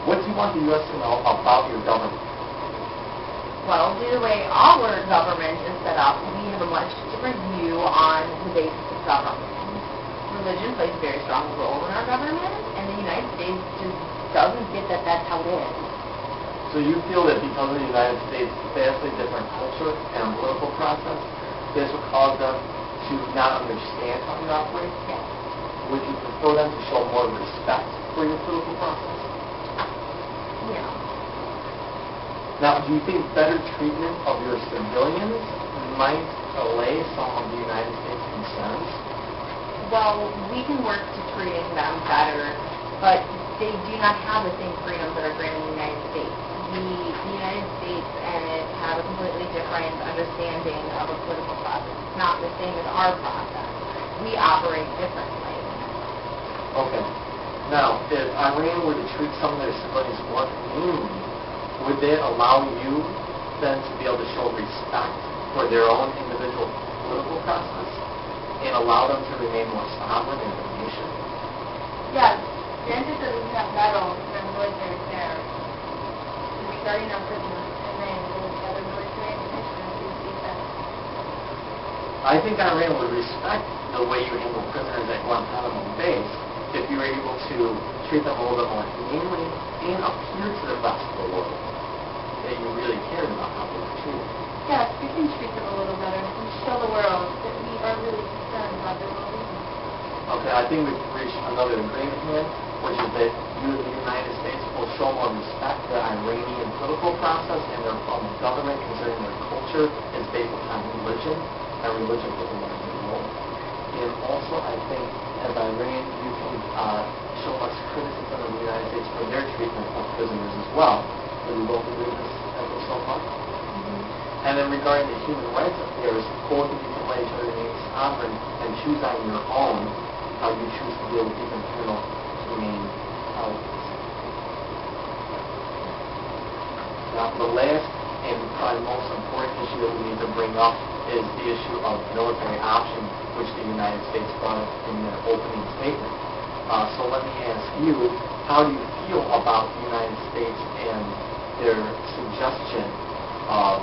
What do you want the U.S. to know about your government? Well, due to the way our government is set up, we have a much different view on the basis of government. Religion plays a very strong role in our government, and the United States just doesn't get that that's how it is. So you feel that because of the United States' vastly different culture and political process, this would cause them to not understand how you operate? Yes. Would you prefer them to show more respect for your political process? Yeah. Now, do you think better treatment of your civilians might allay some of the United States' concerns? Well, we can work to treating them better, but they do not have the same freedoms that are granted in the United States. The United States and it have a completely different understanding of a political process. It's not the same as our process. We operate differently. Okay. Now, if Iran were to treat some of their civilians more humanely, would they allow you then to be able to show respect for their own individual political process and allow them to remain more sovereign in their nation? Yes. Granted doesn't have medals and military affairs. We're starting our prisoners, and then with other military commissioners who defense. I think Iran would respect the way you handle prisoners at Guantanamo Bay if you were able to treat them a little bit more humanely and appear to the rest of the world that you really cared about how they were treated. Yes, we can treat them a little better and show the world that we are really concerned about their well-being. Okay, I think we've reached another agreement here, which is that you, the United States, will show more respect to the Iranian political process and their government, considering their culture is based upon religion, and religion plays a large role. And also, I think, as Iran, you can show less criticism of the United States for their treatment of prisoners as well. So we both agree with this as of so far. And then regarding the human rights affairs, both of you can let each other remain sovereign and choose on your own how you choose to deal with these internal humane policies. Now, the last and probably most important issue that we need to bring up is the issue of military options, which the United States brought up in their opening statement. So let me ask you, how do you feel about the United States and their suggestion of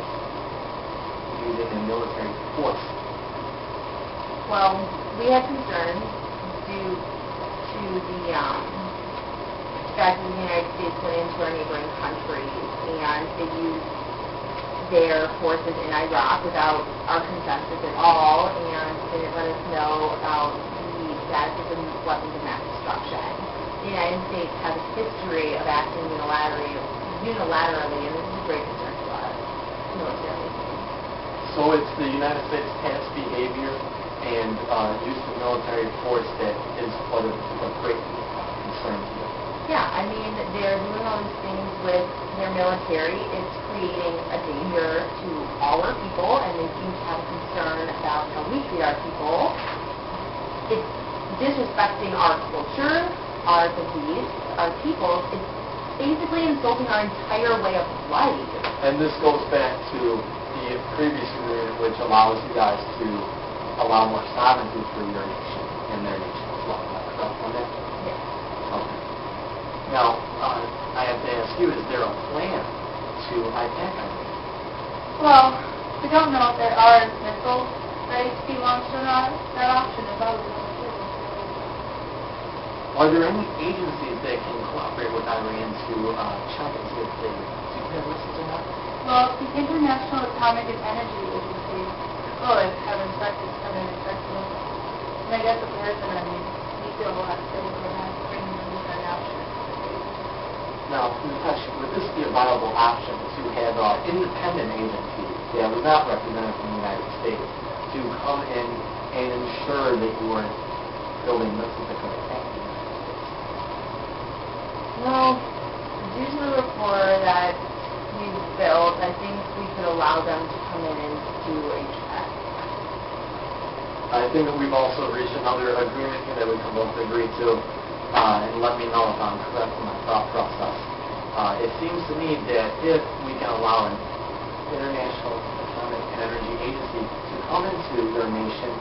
using a military force? Well, we have concerns due to the fact that the United States went into our neighboring countries and they used their forces in Iraq without our consensus at all, and they didn't let us know about the status of the weapons of mass destruction. The United States has a history of acting unilaterally, and this is a great concern to us, militarily. So it's the United States' past behavior and use of military force that is what is of great concern to you. Yeah, I mean, they're doing all these things with their military. It's creating a danger to all our people, and they seem to have a concern about how we treat our people. It's disrespecting our culture, our beliefs, our people. It's basically insulting our entire way of life. And this goes back to the previous agreement, which allows you guys to allow more sovereignty for your nation and their nation as well. Am I correct on that? Yes. Okay. Now, I have to ask you, is there a plan to attack Iran? Well, we don't know if there are missiles ready to be launched or not. That option is always on the table. Are there any agencies that can cooperate with Iran to check and see if they do have missiles or not? Well, the International Atomic and Energy Agency could have inspected some of the missiles. And I guess if there isn't any, we feel we'll have to go ahead and bring them into that option. Now, Natasha, would this be a viable option to have independent agencies that were not represented from the United States to come in and ensure that you weren't building missiles that could attack the United States? Well, due to the rapport that we've built, I think we could allow them to come in and do a check. I think that we've also reached another agreement here that we can both agree to, and let me know if I'm correct in my thought process. It seems to me that if we can allow an International Atomic Energy Agency to come into your nation,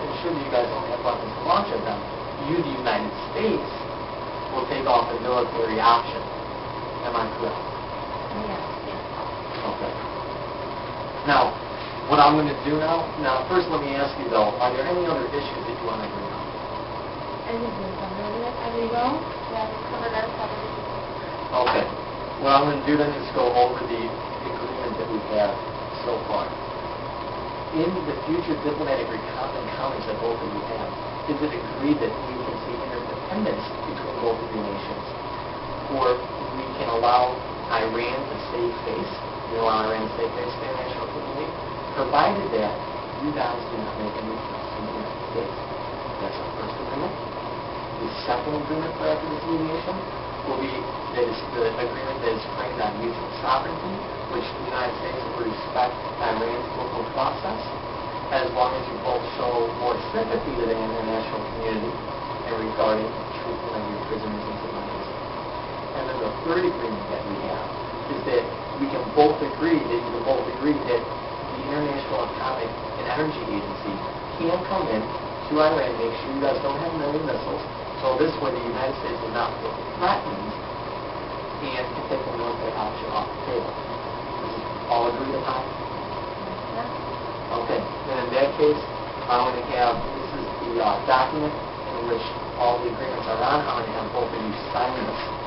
ensure that you guys don't have weapons to launch at them, you, the United States, will take off a military option. Am I correct? Yes. Okay. Now, what I'm going to do now, first let me ask you though, are there any other issues that you want to bring up? I think we've covered it. Are we go? Yeah, we covered our coverage. Okay. What I'm going to do then is go over the agreement that we've had so far. In the future diplomatic encounters that both of you have, is it agreed that we can see interdependence between both of your nations? Or we can allow Iran to save face, Iran to save face to the international community, provided that you guys do not make any threats to the United States. That's our first agreement. The second agreement for after this mediation will be that is the agreement that is framed on mutual sovereignty, which the United States will respect Iran's local process, as long as you both show more sympathy to the international community and regarding treatment of your prisoners and civilians. And then the third agreement that we have is that we can both agree that the International Atomic and Energy Agency can come in to Iran, make sure you guys don't have many missiles, so this way the United States will not feel threatened and can take the military option off the table. This is all agreed upon? Okay, then in that case, I'm going to have, this is the document in which all the agreements are on. I'm going to have both of you sign this.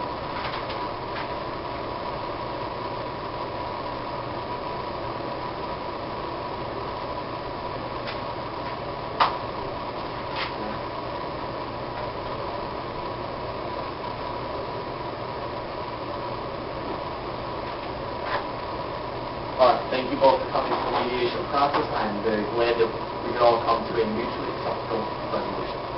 Thank you both for coming to the mediation process. I'm very glad that we could all come to a mutually acceptable resolution.